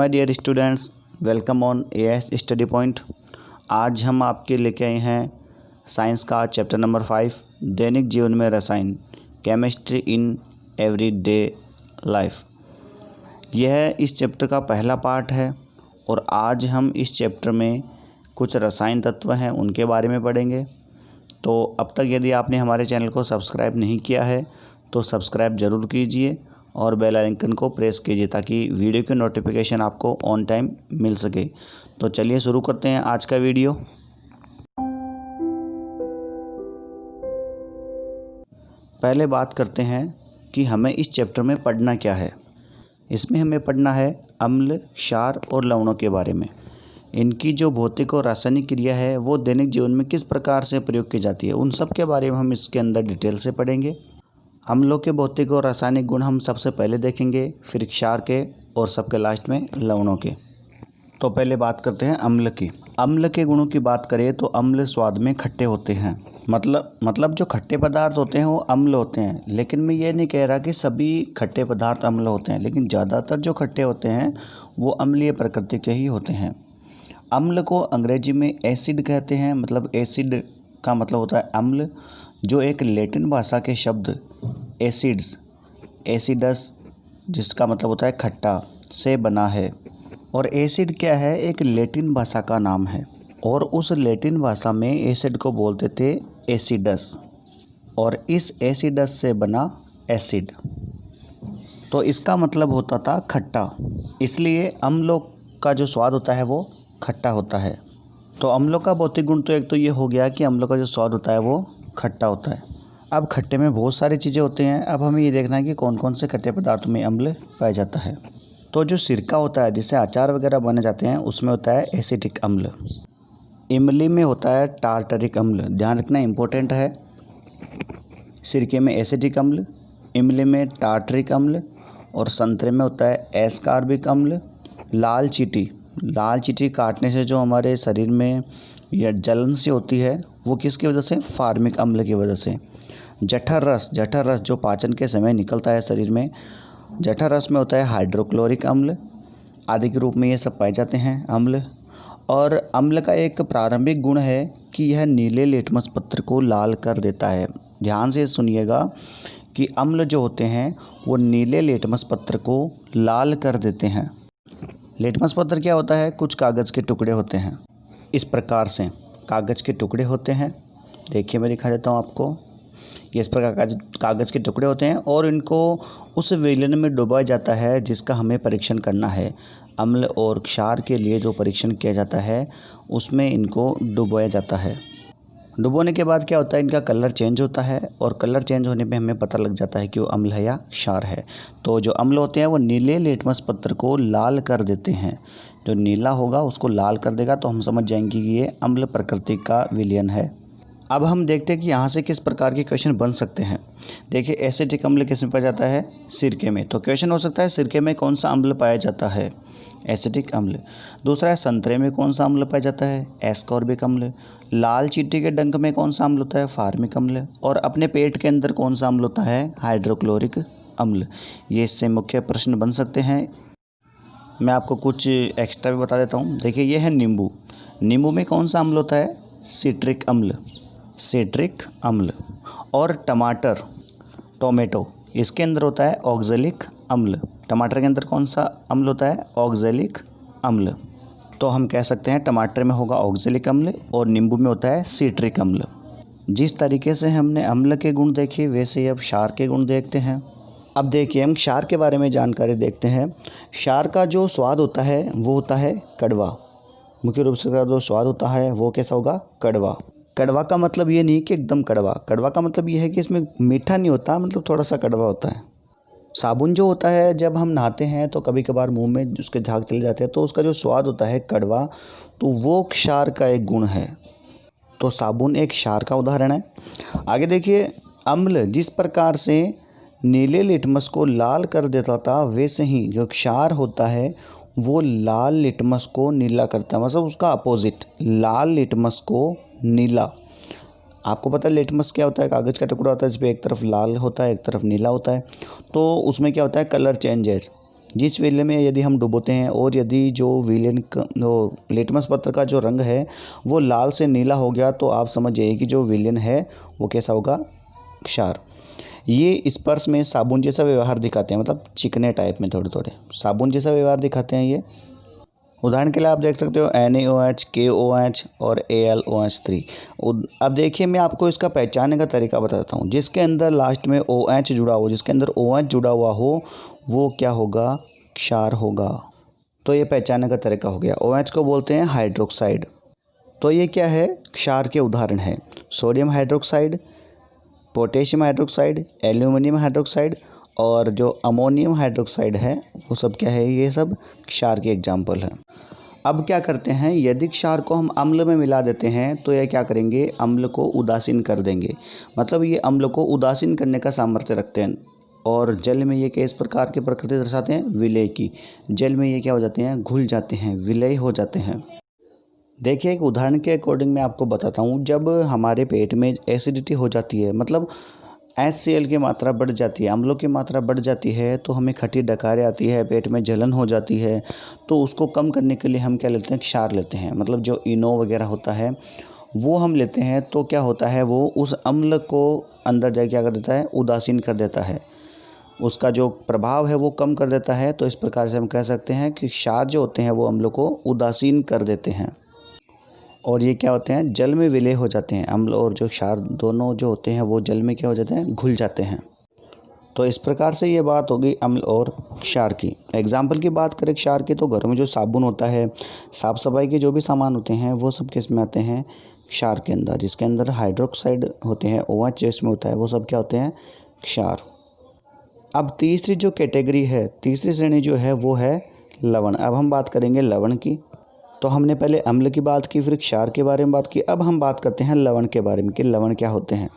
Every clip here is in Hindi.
My dear students, welcome on AS study point. आज हम आपके लेके आए हैं साइंस का चैप्टर नंबर 5 दैनिक जीवन में रसायन, केमिस्ट्री इन एवरीडे लाइफ। यह इस चैप्टर का पहला पार्ट है और आज हम इस चैप्टर में कुछ रसायन तत्व हैं उनके बारे में पढ़ेंगे। तो अब तक यदि आपने हमारे चैनल को सब्सक्राइब नहीं किया है तो सब्सक्राइब ज़रूर कीजिए और बेल आइकन को प्रेस कीजिए ताकि वीडियो की नोटिफिकेशन आपको ऑन टाइम मिल सके। तो चलिए शुरू करते हैं आज का वीडियो। पहले बात करते हैं कि हमें इस चैप्टर में पढ़ना क्या है। इसमें हमें पढ़ना है अम्ल, क्षार और लवणों के बारे में। इनकी जो भौतिक और रासायनिक क्रिया है वो दैनिक जीवन में किस प्रकार से प्रयोग की जाती है, उन सब के बारे में हम इसके अंदर डिटेल से पढ़ेंगे। अम्लों के भौतिक और रासायनिक गुण हम सबसे पहले देखेंगे, फिर क्षार के और सबके लास्ट में लवणों के। तो पहले बात करते हैं अम्ल की। अम्ल के गुणों की बात करें तो अम्ल स्वाद में खट्टे होते हैं। मतलब जो खट्टे पदार्थ होते हैं वो अम्ल होते हैं, लेकिन मैं ये नहीं कह रहा कि सभी खट्टे पदार्थ अम्ल होते हैं, लेकिन ज़्यादातर जो खट्टे होते हैं वो अम्लीय प्रकृति के ही होते हैं। अम्ल को अंग्रेजी में एसिड कहते हैं। एसिड का मतलब होता है अम्ल, जो एक लैटिन भाषा के शब्द एसिडस जिसका मतलब होता है खट्टा से बना है। और एसिड क्या है, एक लैटिन भाषा का नाम है और उस लैटिन भाषा में एसिड को बोलते थे एसिडस, और इस एसिडस से बना एसिड, तो इसका मतलब होता था खट्टा। इसलिए अम्लों का जो स्वाद होता है वो खट्टा होता है। तो अम्लों का भौतिक गुण तो एक तो ये हो गया कि अम्लों का जो स्वाद होता है वो खट्टा होता है। अब खट्टे में बहुत सारी चीज़ें होती हैं। अब हमें ये देखना है कि कौन कौन से खट्टे पदार्थों में अम्ल पाया जाता है। तो जो सिरका होता है जिससे अचार वगैरह बने जाते हैं उसमें होता है एसिटिक अम्ल। इमली में होता है टार्टरिक अम्ल, ध्यान रखना इंपॉर्टेंट है। सिरके में एसिटिक अम्ल, इमली में टार्टरिक अम्ल, और संतरे में होता है एस्कार्बिक अम्ल। लाल चींटी काटने से जो हमारे शरीर में या जलन सी होती है वो किसकी वजह से, फार्मिक अम्ल की वजह से। जठर रस जो पाचन के समय निकलता है शरीर में, जठर रस में होता है हाइड्रोक्लोरिक अम्ल आदि के रूप में ये सब पाए जाते हैं अम्ल। और अम्ल का एक प्रारंभिक गुण है कि यह नीले लिटमस पत्र को लाल कर देता है। ध्यान से सुनिएगा कि अम्ल जो होते हैं वो नीले लिटमस पत्र को लाल कर देते हैं। लिटमस पत्र क्या होता है, कुछ कागज़ के टुकड़े होते हैं। इस प्रकार से कागज़ के टुकड़े होते हैं, देखिए मैं दिखा देता हूँ आपको। ये इस प्रकार कागज़ के टुकड़े होते हैं और इनको उस विलयन में डुबाया जाता है जिसका हमें परीक्षण करना है। अम्ल और क्षार के लिए जो परीक्षण किया जाता है उसमें इनको डुबोया जाता है। डुबोने के बाद क्या होता है, इनका कलर चेंज होता है और कलर चेंज होने पे हमें पता लग जाता है कि वो अम्ल है या क्षार है। तो जो अम्ल होते हैं वो नीले लिटमस पत्र को लाल कर देते हैं। जो नीला होगा उसको लाल कर देगा तो हम समझ जाएंगे कि ये अम्ल प्रकृति का विलयन है। अब हम देखते हैं कि यहाँ से किस प्रकार के क्वेश्चन बन सकते हैं। देखिए एसिटिक अम्ल किस में पाया जाता है, सिरके में। तो क्वेश्चन हो सकता है सिरके में कौन सा अम्ल पाया जाता है, एसिटिक अम्ल। दूसरा है संतरे में कौन सा अम्ल पाया जाता है, एस्कॉर्बिक अम्ल। लाल चींटी के डंक में कौन सा अम्ल होता है, फार्मिक अम्ल। और अपने पेट के अंदर कौन सा अम्ल होता है, हाइड्रोक्लोरिक अम्ल। ये इससे मुख्य प्रश्न बन सकते हैं। मैं आपको कुछ एक्स्ट्रा भी बता देता हूँ। देखिए ये है नींबू में कौन सा अम्ल होता है, सिट्रिक अम्ल। और टोमेटो इसके अंदर होता है ऑक्जेलिक अम्ल। टमाटर के अंदर कौन सा अम्ल होता है, ऑक्जेलिक अम्ल। तो हम कह सकते हैं टमाटर में होगा ऑक्जेलिक अम्ल और नींबू में होता है सिट्रिक अम्ल। जिस तरीके से हमने अम्ल के गुण देखे वैसे ही अब क्षार के गुण देखते हैं। अब देखिए हम क्षार के बारे में जानकारी देखते हैं। क्षार का जो स्वाद होता है वो होता है कड़वा। मुख्य रूप से जो स्वाद होता है वो कैसा होगा, कड़वा। कड़वा का मतलब ये नहीं कि एकदम कड़वा का मतलब ये है कि इसमें मीठा नहीं होता, मतलब थोड़ा सा कड़वा होता है। साबुन जो होता है जब हम नहाते हैं तो कभी कभार मुंह में उसके झाग चले जाते हैं तो उसका जो स्वाद होता है कड़वा, तो वो क्षार का एक गुण है। तो साबुन एक क्षार का उदाहरण है। आगे देखिए अम्ल जिस प्रकार से नीले लिटमस को लाल कर देता था वैसे ही जो क्षार होता है वो लाल लिटमस को नीला करता है, मतलब उसका अपोजिट, लाल लिटमस को नीला। आपको पता है लिटमस क्या होता है, कागज़ का टुकड़ा होता है जिस पे एक तरफ लाल होता है एक तरफ नीला होता है। तो उसमें क्या होता है, कलर चेंजेस। जिस विलेन में यदि हम डुबोते हैं और यदि जो लिटमस पत्र का जो रंग है वो लाल से नीला हो गया तो आप समझ जाइए कि जो विलेन है वो कैसा होगा, क्षार। ये स्पर्श में साबुन जैसा व्यवहार दिखाते हैं, मतलब चिकने टाइप में थोड़े थोड़े साबुन जैसा व्यवहार दिखाते हैं ये। उदाहरण के लिए आप देख सकते हो NaOH, KOH और AlOH3। अब देखिए मैं आपको इसका पहचानने का तरीका बताता हूँ। जिसके अंदर लास्ट में OH जुड़ा हो, जिसके अंदर OH जुड़ा हुआ हो वो क्या होगा, क्षार होगा। तो ये पहचानने का तरीका हो गया। OH को बोलते हैं हाइड्रोक्साइड। तो ये क्या है, क्षार के उदाहरण है। Sodium hydroxide, potassium hydroxide, aluminium hydroxide और जो अमोनियम हाइड्रोक्साइड है वो सब क्या है, ये सब क्षार के एग्जाम्पल हैं। अब क्या करते हैं, यदि क्षार को हम अम्ल में मिला देते हैं तो ये क्या करेंगे, अम्ल को उदासीन कर देंगे। मतलब ये अम्ल को उदासीन करने का सामर्थ्य रखते हैं। और जल में ये किस प्रकार की प्रकृति दर्शाते हैं, विलय की। जल में ये क्या हो जाते हैं, घुल जाते हैं, विलय हो जाते हैं। देखिए एक उदाहरण के अकॉर्डिंग मैं आपको बताता हूँ। जब हमारे पेट में एसिडिटी हो जाती है, मतलब HCl की मात्रा बढ़ जाती है, अम्लों की मात्रा बढ़ जाती है, तो हमें खट्टी डकारें आती है, पेट में जलन हो जाती है। तो उसको कम करने के लिए हम क्या लेते हैं, क्षार लेते हैं। मतलब जो इनो वगैरह होता है वो हम लेते हैं। तो क्या होता है, वो उस अम्ल को अंदर जाके क्या कर देता है, उदासीन कर देता है। उसका जो प्रभाव है वो कम कर देता है। तो इस प्रकार से हम कह सकते हैं कि क्षार जो होते हैं वो अम्लों को उदासीन कर देते हैं। और ये क्या होते हैं, जल में विलय हो जाते हैं। अम्ल और जो क्षार दोनों जो होते हैं वो जल में क्या हो जाते हैं, घुल जाते हैं। तो इस प्रकार से ये बात होगी अम्ल और क्षार की। एग्जाम्पल की बात करें क्षार की, तो घरों में जो साबुन होता है, साफ़ सफाई के जो भी सामान होते हैं वो सब किस में आते हैं, क्षार के अंदर। जिसके अंदर हाइड्रोक्साइड होते हैं, OH जिसमें होता है, वो सब क्या होते हैं, क्षार। अब तीसरी जो कैटेगरी है, तीसरी श्रेणी जो है वो है लवण। अब हम बात करेंगे लवण की। तो हमने पहले अम्ल की बात की, फिर क्षार के बारे में बात की। अब हम बात करते हैं लवण के बारे में कि लवण क्या होते हैं।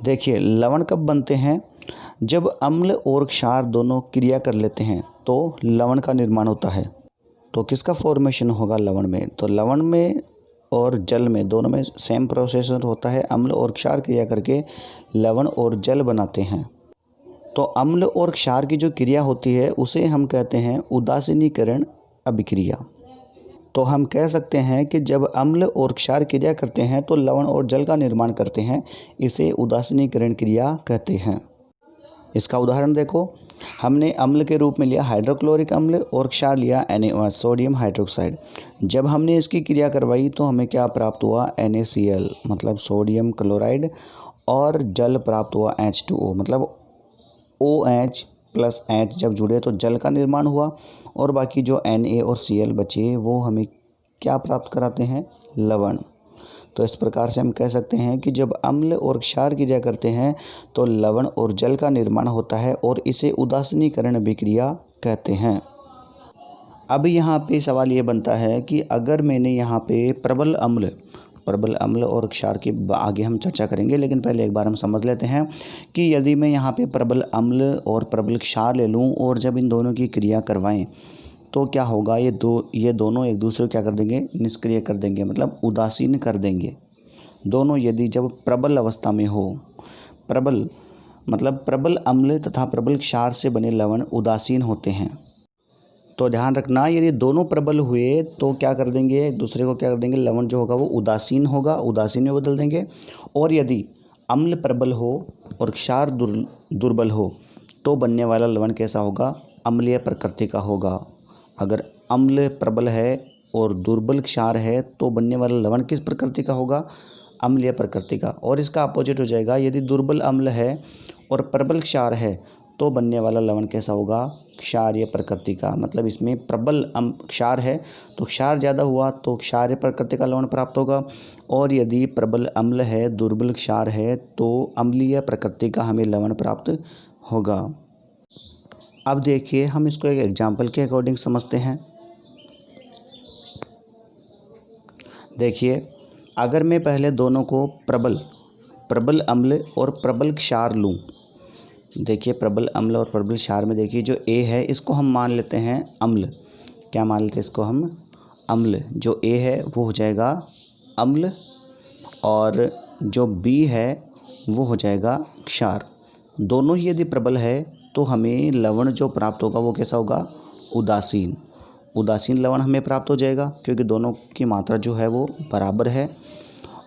देखिए लवण कब बनते हैं, जब अम्ल और क्षार दोनों क्रिया कर लेते हैं तो लवण का निर्माण होता है। तो किसका फॉर्मेशन होगा लवण में, तो लवण में और जल में दोनों में सेम प्रोसेस होता है। अम्ल और क्षार क्रिया करके लवण और जल बनाते हैं। तो अम्ल और क्षार की जो क्रिया होती है उसे हम कहते हैं उदासीनीकरण अभिक्रिया। तो हम कह सकते हैं कि जब अम्ल और क्षार क्रिया करते हैं तो लवण और जल का निर्माण करते हैं। इसे उदासीनीकरण क्रिया कहते हैं। इसका उदाहरण देखो, हमने अम्ल के रूप में लिया हाइड्रोक्लोरिक अम्ल और क्षार लिया NaOH, सोडियम हाइड्रोक्साइड। जब हमने इसकी क्रिया करवाई तो हमें क्या प्राप्त हुआ, NaCl मतलब सोडियम क्लोराइड, और जल प्राप्त हुआ H2O मतलब OH प्लस H जब जुड़े तो जल का निर्माण हुआ। और बाकी जो Na और Cl बचे वो हमें क्या प्राप्त कराते हैं, लवण। तो इस प्रकार से हम कह सकते हैं कि जब अम्ल और क्षार क्रिया करते हैं तो लवण और जल का निर्माण होता है और इसे उदासीनीकरण अभिक्रिया कहते हैं। अब यहाँ पे सवाल ये बनता है कि अगर मैंने यहाँ पे प्रबल अम्ल और क्षार की आगे हम चर्चा करेंगे, लेकिन पहले एक बार हम समझ लेते हैं कि यदि मैं यहाँ पे प्रबल अम्ल और प्रबल क्षार ले लूँ और जब इन दोनों की क्रिया करवाएं तो क्या होगा, ये दोनों एक दूसरे को क्या कर देंगे, निष्क्रिय कर देंगे, मतलब उदासीन कर देंगे। दोनों यदि जब प्रबल अवस्था में हो, प्रबल मतलब प्रबल अम्ल तथा प्रबल क्षार से बने लवण उदासीन होते हैं। तो ध्यान रखना, यदि दोनों प्रबल हुए तो क्या कर देंगे, एक दूसरे को क्या कर देंगे, लवण जो होगा वो उदासीन होगा, उदासीन में बदल देंगे। और यदि अम्ल प्रबल हो और क्षार दुर्बल हो तो बनने वाला लवण कैसा होगा, अम्लीय प्रकृति का होगा। अगर अम्ल प्रबल है और दुर्बल क्षार है तो बनने वाला लवण किस प्रकृति का होगा, अम्लीय प्रकृति का। और इसका अपोजिट हो जाएगा, यदि दुर्बल अम्ल है और प्रबल क्षार है तो बनने वाला लवण कैसा होगा, क्षारीय प्रकृति का। मतलब इसमें प्रबल क्षार है तो क्षार ज़्यादा हुआ तो क्षारीय प्रकृति का लवण प्राप्त होगा। और यदि प्रबल अम्ल है, दुर्बल क्षार है तो अम्लीय प्रकृति का हमें लवण प्राप्त होगा। अब देखिए हम इसको एक एग्जाम्पल के अकॉर्डिंग समझते हैं। देखिए अगर मैं पहले दोनों को प्रबल अम्ल और प्रबल क्षार लूँ, देखिए प्रबल अम्ल और प्रबल क्षार में देखिए जो A है इसको हम मान लेते हैं अम्ल। क्या मान लेते हैं इसको हम, अम्ल। जो A है वो हो जाएगा अम्ल और जो B है वो हो जाएगा क्षार। दोनों ही यदि प्रबल है तो हमें लवण जो प्राप्त होगा वो कैसा होगा, उदासीन। उदासीन लवण हमें प्राप्त हो जाएगा क्योंकि दोनों की मात्रा जो है वो बराबर है।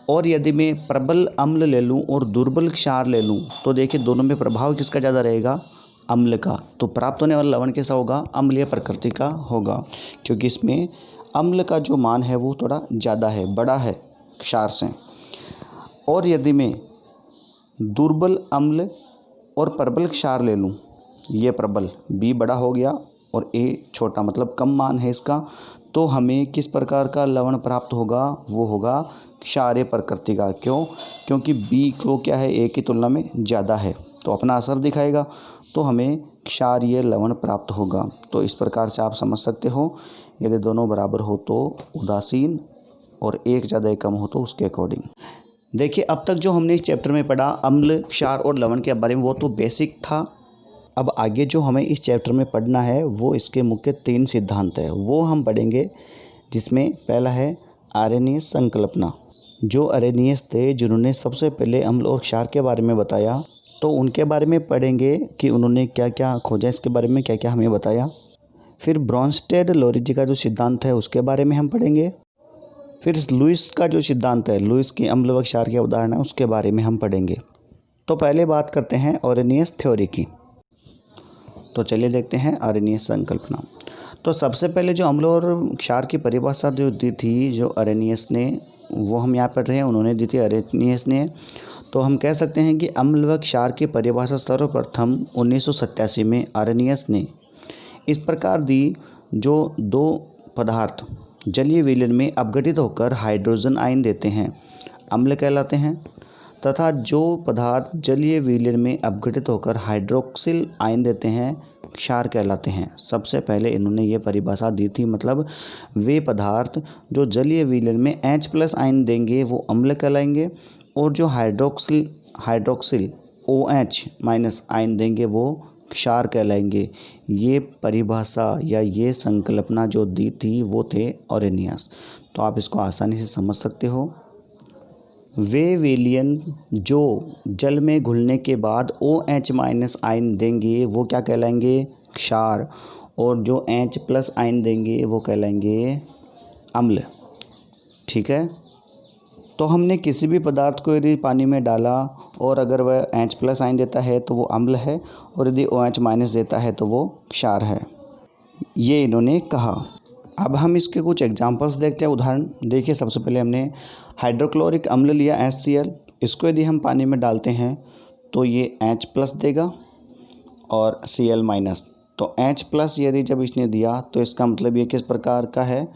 और यदि मैं प्रबल अम्ल ले लूँ और दुर्बल क्षार ले लूँ तो देखिए दोनों में प्रभाव किसका ज़्यादा रहेगा, अम्ल का। तो प्राप्त होने वाला लवण कैसा होगा, अम्लीय प्रकृति का होगा, क्योंकि इसमें अम्ल का जो मान है वो थोड़ा ज़्यादा है, बड़ा है क्षार से। और यदि मैं दुर्बल अम्ल और प्रबल क्षार ले लूँ, ये प्रबल B बड़ा हो गया और A छोटा, मतलब कम मान है इसका, तो हमें किस प्रकार का लवण प्राप्त होगा, वो होगा क्षारीय प्रकृति का। क्यों? क्योंकि B को क्या है, A की तुलना में ज़्यादा है तो अपना असर दिखाएगा, तो हमें क्षारीय लवण प्राप्त होगा। तो इस प्रकार से आप समझ सकते हो, यदि दोनों बराबर हो तो उदासीन और एक ज़्यादा एक कम हो तो उसके अकॉर्डिंग। देखिए अब तक जो हमने इस चैप्टर में पढ़ा अम्ल, क्षार और लवण के बारे में, वो तो बेसिक था। अब आगे जो हमें इस चैप्टर में पढ़ना है वो इसके मुख्य 3 सिद्धांत है, वो हम पढ़ेंगे। जिसमें पहला है आर्हेनियस संकल्पना। जो आर्हेनियस थे जिन्होंने सबसे पहले अम्ल और क्षार के बारे में बताया, तो उनके बारे में पढ़ेंगे कि उन्होंने क्या क्या खोजा, इसके बारे में क्या क्या हमें बताया। फिर ब्रॉन्स्टेड लोरेंजी का जो सिद्धांत है उसके बारे में हम पढ़ेंगे। फिर लुईस का जो सिद्धांत है, लुईस की अम्ल व क्षार के उदाहरण है, उसके बारे में हम पढ़ेंगे। तो पहले बात करते हैं आर्हेनियस थ्योरी की। तो चलिए देखते हैं आर्हेनियस संकल्पना। तो सबसे पहले जो अम्ल और क्षार की परिभाषा जो दी थी जो आर्हेनियस ने, वो हम यहाँ पढ़ रहे हैं, उन्होंने दी थी आर्हेनियस ने। तो हम कह सकते हैं कि अम्ल व क्षार की परिभाषा सर्वप्रथम 1987 में आर्हेनियस ने इस प्रकार दी, जो दो पदार्थ जलीय विलयन में अपघटित होकर हाइड्रोजन आयन देते हैं, अम्ल कहलाते हैं, तथा जो पदार्थ जलीय विलयन में अपघटित होकर हाइड्रोक्सिल आयन देते हैं, क्षार कहलाते हैं। सबसे पहले इन्होंने ये परिभाषा दी थी, मतलब वे पदार्थ जो जलीय विलयन में H+ आयन देंगे वो अम्ल कहलाएंगे, और जो हाइड्रोक्सिल OH- आयन देंगे वो क्षार कहलाएंगे। ये परिभाषा या ये संकल्पना जो दी थी वो थे आर्हेनियस। तो आप इसको आसानी से समझ सकते हो। वे विलयन जो जल में घुलने के बाद OH- आयन देंगे वो क्या कहलाएंगे, क्षार, और जो H+ आयन देंगे वो कहलाएंगे अम्ल। ठीक है। तो हमने किसी भी पदार्थ को यदि पानी में डाला और अगर वह H+ आयन देता है तो वो अम्ल है, और यदि OH- देता है तो वो क्षार है, ये इन्होंने कहा। अब हम इसके कुछ एग्जांपल्स देखते हैं, उदाहरण। देखिए सबसे पहले हमने हाइड्रोक्लोरिक अम्ल लिया HCl, इसको यदि हम पानी में डालते हैं तो ये H+ देगा और Cl-। तो H+ यदि जब इसने दिया तो इसका मतलब ये किस प्रकार का है,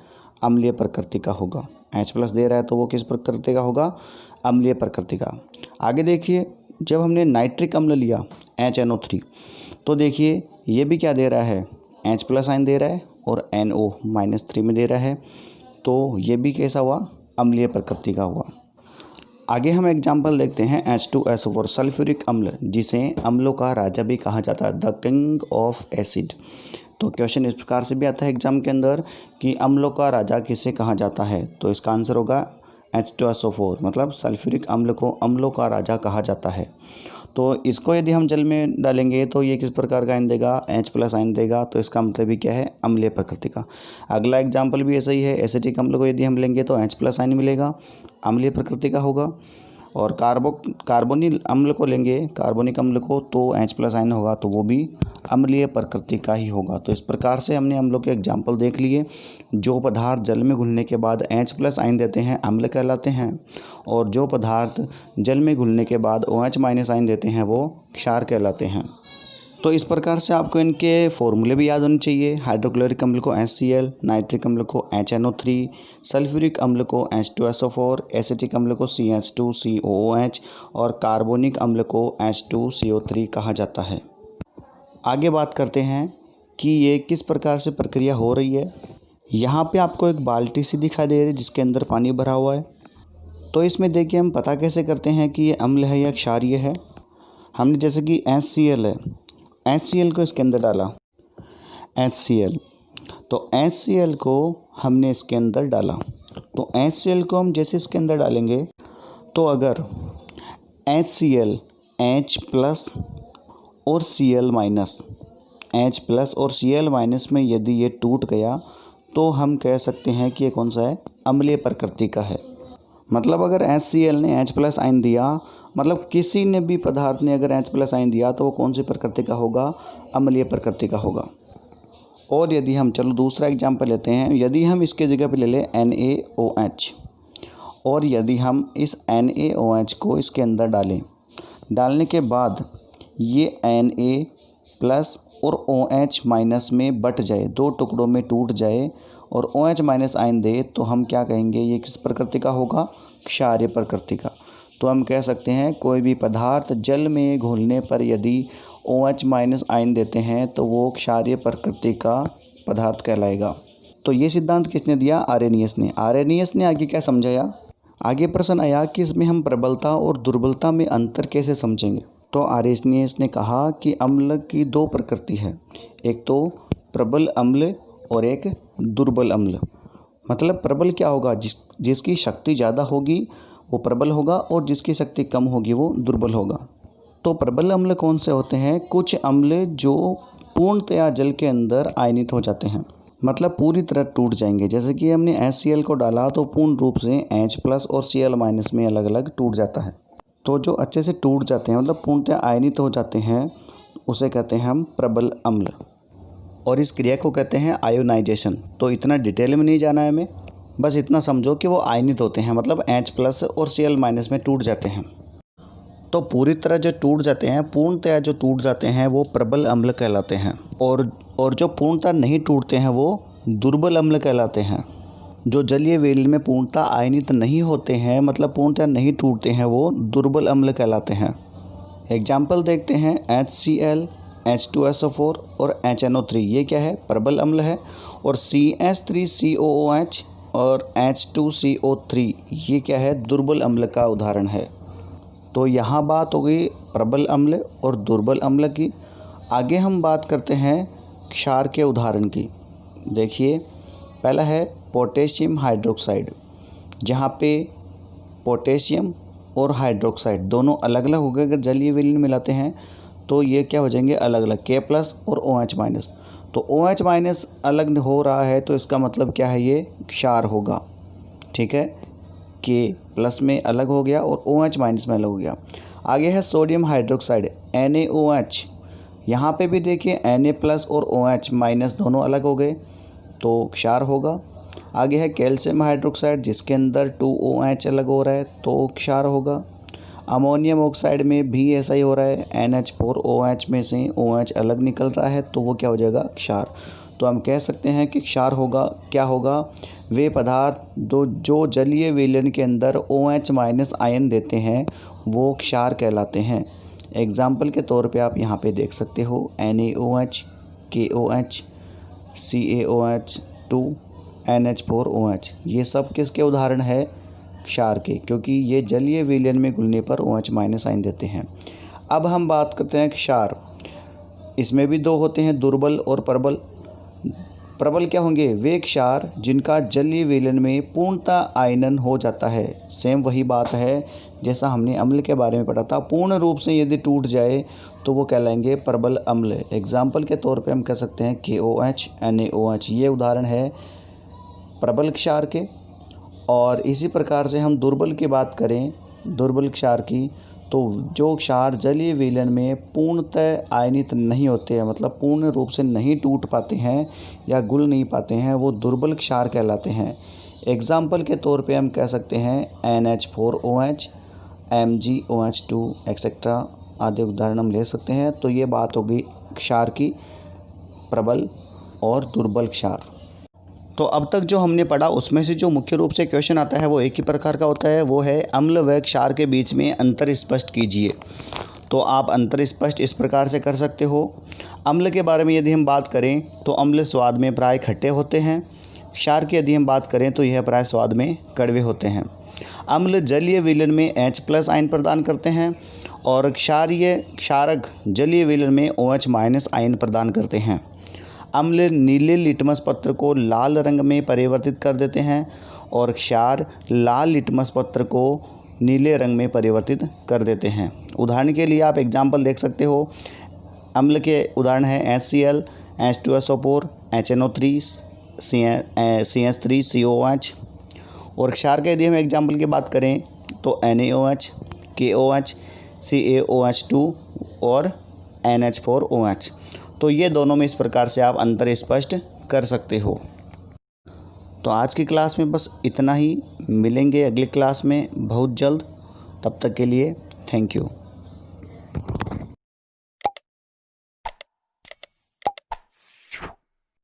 अम्लीय प्रकृति का होगा। H+ दे रहा है तो वो किस प्रकृति का होगा, अम्लीय प्रकृति का। आगे देखिए जब हमने नाइट्रिक अम्ल लिया HNO3, तो देखिए ये भी क्या दे रहा है, H+ आयन दे रहा है और NO- में दे रहा है, तो ये भी कैसा हुआ, अम्लीय प्रकृति का हुआ। आगे हम एग्जाम्पल देखते हैं H2SO4 सल्फ्यूरिक अम्ल, जिसे अम्लों का राजा भी कहा जाता है, द किंग ऑफ एसिड। तो क्वेश्चन इस प्रकार से भी आता है एग्जाम के अंदर कि अम्लों का राजा किसे कहा जाता है, तो इसका आंसर होगा H2SO4, मतलब सल्फ्यूरिक अम्ल को अम्लों का राजा कहा जाता है। तो इसको यदि हम जल में डालेंगे तो ये किस प्रकार का आयन देगा, H+ आयन देगा, तो इसका मतलब भी क्या है, अम्लीय प्रकृति का। अगला एग्जाम्पल भी ऐसा ही है, एसिटिक अम्ल को यदि हम लेंगे तो H+ आयन मिलेगा, अम्लीय प्रकृति का होगा। और कार्बोनिल अम्ल को लेंगे, कार्बोनिक अम्ल को, तो H+ आयन होगा, तो वो भी अम्लीय प्रकृति का ही होगा। तो इस प्रकार से हमने अम्लों के एग्जाम्पल देख लिए। जो पदार्थ जल में घुलने के बाद H+ आयन देते हैं अम्ल कहलाते हैं, और जो पदार्थ जल में घुलने के बाद OH- आयन देते हैं वो क्षार कहलाते हैं। तो इस प्रकार से आपको इनके फॉर्मूले भी याद होने चाहिए। हाइड्रोक्लोरिक अम्ल को HCl, नाइट्रिक अम्ल को HNO3, सल्फ्यूरिक अम्ल को H2SO4, एसिटिक अम्ल को CH2COOH और कार्बोनिक अम्ल को H2CO3 कहा जाता है। आगे बात करते हैं कि ये किस प्रकार से प्रक्रिया हो रही है। यहाँ पे आपको एक बाल्टी सी दिखाई दे रही है जिसके अंदर पानी भरा हुआ है। तो इसमें देखिए हम पता कैसे करते हैं कि ये अम्ल है या क्षारीय है। हमने जैसे कि HCl है, HCl को इसके अंदर डाला, HCl, तो HCl को हमने इसके अंदर डाला, तो HCl को हम जैसे इसके अंदर डालेंगे तो अगर HCl H+ और Cl-, H+ और Cl- में यदि ये टूट गया तो हम कह सकते हैं कि ये कौन सा है, अम्लीय प्रकृति का है। मतलब अगर HCl ने H+ आयन दिया, मतलब किसी ने भी पदार्थ ने अगर H+ आयन दिया तो वो कौन सी प्रकृति का होगा, अम्लीय प्रकृति का होगा। और यदि हम चलो दूसरा एग्जाम्पल लेते हैं, यदि हम इसके जगह पे ले लें NaOH, और यदि हम इस NaOH को इसके अंदर डालने के बाद ये Na+ और OH- में बट जाए, दो टुकड़ों में टूट जाए और OH- आयन दे, तो हम क्या कहेंगे, ये किस प्रकृति का होगा, क्षारीय प्रकृति का। तो हम कह सकते हैं कोई भी पदार्थ जल में घुलने पर यदि OH- आयन देते हैं तो वो क्षारीय प्रकृति का पदार्थ कहलाएगा। तो ये सिद्धांत किसने दिया, आरेनियस ने। आरेनियस ने आगे क्या समझाया, आगे प्रश्न आया कि इसमें हम प्रबलता और दुर्बलता में अंतर कैसे समझेंगे। तो आरेनियस ने कहा कि अम्ल की दो प्रकृति है, एक तो प्रबल अम्ल और एक दुर्बल अम्ल। मतलब प्रबल क्या होगा, जिसकी शक्ति ज़्यादा होगी वो प्रबल होगा और जिसकी शक्ति कम होगी वो दुर्बल होगा। तो प्रबल अम्ल कौन से होते हैं, कुछ अम्ल जो पूर्णतया जल के अंदर आयनित हो जाते हैं, मतलब पूरी तरह टूट जाएंगे। जैसे कि हमने HCl को डाला तो पूर्ण रूप से H+ और Cl- में अलग अलग टूट जाता है। तो जो अच्छे से टूट जाते हैं, मतलब पूर्णतः आयनित हो जाते हैं, उसे कहते हैं हम प्रबल अम्ल। और इस क्रिया को कहते हैं आयोनाइजेशन। तो इतना डिटेल में नहीं जाना है हमें, बस इतना समझो कि वो आयनित होते हैं, मतलब H+ और Cl- में टूट जाते हैं। तो पूरी तरह जो टूट जाते हैं, पूर्णतः जो टूट जाते हैं वो प्रबल अम्ल कहलाते हैं। और जो पूर्णतः नहीं टूटते हैं वो दुर्बल अम्ल कहलाते हैं। जो जलीय वेल में पूर्णतः आयनित नहीं होते हैं, मतलब पूर्णतः नहीं टूटते हैं, वो दुर्बल अम्ल कहलाते हैं। एग्जाम्पल देखते हैं, HCl, H2SO4 और HNO3, ये क्या है, प्रबल अम्ल है। और CH3COOH और H2CO3, ये क्या है, दुर्बल अम्ल का उदाहरण है। तो यहाँ बात हो गई प्रबल अम्ल और दुर्बल अम्ल की। आगे हम बात करते हैं क्षार के उदाहरण की। देखिए, पहला है पोटेशियम हाइड्रोक्साइड, जहाँ पे पोटेशियम और हाइड्रोक्साइड दोनों अलग अलग हो गए। अगर जलीय विलयन मिलाते हैं तो ये क्या हो जाएंगे, अलग अलग, K+ और OH-। तो OH- अलग हो रहा है तो इसका मतलब क्या है, ये क्षार होगा। ठीक है, K+ में अलग हो गया और OH- में अलग हो गया। आगे है सोडियम हाइड्रोक्साइड, NaOH। यहाँ पे भी देखिए Na+ और OH- दोनों अलग हो गए तो क्षार होगा। आगे है कैल्शियम हाइड्रोक्साइड, जिसके अंदर 2OH अलग हो रहा है तो क्षार होगा। अमोनियम ऑक्साइड में भी ऐसा ही हो रहा है, NH4OH में से OH अलग निकल रहा है तो वो क्या हो जाएगा, क्षार। तो हम कह सकते हैं कि क्षार होगा, क्या होगा, वे पदार्थ जो जलीय विलयन के अंदर OH- आयन देते हैं वो क्षार कहलाते हैं। एग्जाम्पल के तौर पे आप यहाँ पे देख सकते हो NaOH, KOH, CaOH, 2 NH4OH, ये सब किसके उदाहरण है, क्षार के, क्योंकि ये जलीय विलयन में घुलने पर OH- आयन देते हैं। अब हम बात करते हैं क्षार। इसमें भी दो होते हैं, दुर्बल और प्रबल। प्रबल क्या होंगे, वे क्षार जिनका जलीय विलयन में पूर्णतः आयनन हो जाता है। सेम वही बात है जैसा हमने अम्ल के बारे में पढ़ा था, पूर्ण रूप से यदि टूट जाए तो वो कहलाएंगे प्रबल अम्ल। एग्जाम्पल के तौर पे हम कह सकते हैं KOH, NaOH, ये उदाहरण है प्रबल क्षार के। और इसी प्रकार से हम दुर्बल की बात करें, दुर्बल क्षार की, तो जो क्षार जलीय विलयन में पूर्णतः आयनित नहीं होते हैं, मतलब पूर्ण रूप से नहीं टूट पाते हैं या घुल नहीं पाते हैं, वो दुर्बल क्षार कहलाते हैं। एग्जाम्पल के तौर पे हम कह सकते हैं NH4OH, MgOH2 एक्सेट्रा आदि उदाहरण हम ले सकते हैं। तो ये बात होगी क्षार की, प्रबल और दुर्बल क्षार। तो अब तक जो हमने पढ़ा उसमें से जो मुख्य रूप से क्वेश्चन आता है वो एक ही प्रकार का होता है, वो है अम्ल व क्षार के बीच में अंतर स्पष्ट कीजिए। तो आप अंतर स्पष्ट इस प्रकार से कर सकते हो। अम्ल के बारे में यदि हम बात करें तो अम्ल स्वाद में प्राय खट्टे होते हैं। क्षार की यदि हम बात करें तो यह प्राय स्वाद में कड़वे होते हैं। अम्ल जलीय विलयन में H+ आयन प्रदान करते हैं और क्षारक जलीय विलयन में OH- आयन प्रदान करते हैं। अम्ल नीले लिटमस पत्र को लाल रंग में परिवर्तित कर देते हैं और क्षार लाल लिटमस पत्र को नीले रंग में परिवर्तित कर देते हैं। उदाहरण के लिए आप एग्जाम्पल देख सकते हो, अम्ल के उदाहरण हैं HCl, H2SO4, HNO3, CH3COH। और क्षार के यदि हम एग्जाम्पल की बात करें तो NaOH, KOH, CaOH2 और NH4OH। तो ये दोनों में इस प्रकार से आप अंतर स्पष्ट कर सकते हो। तो आज की क्लास में बस इतना ही, मिलेंगे अगली क्लास में बहुत जल्द। तब तक के लिए थैंक यू।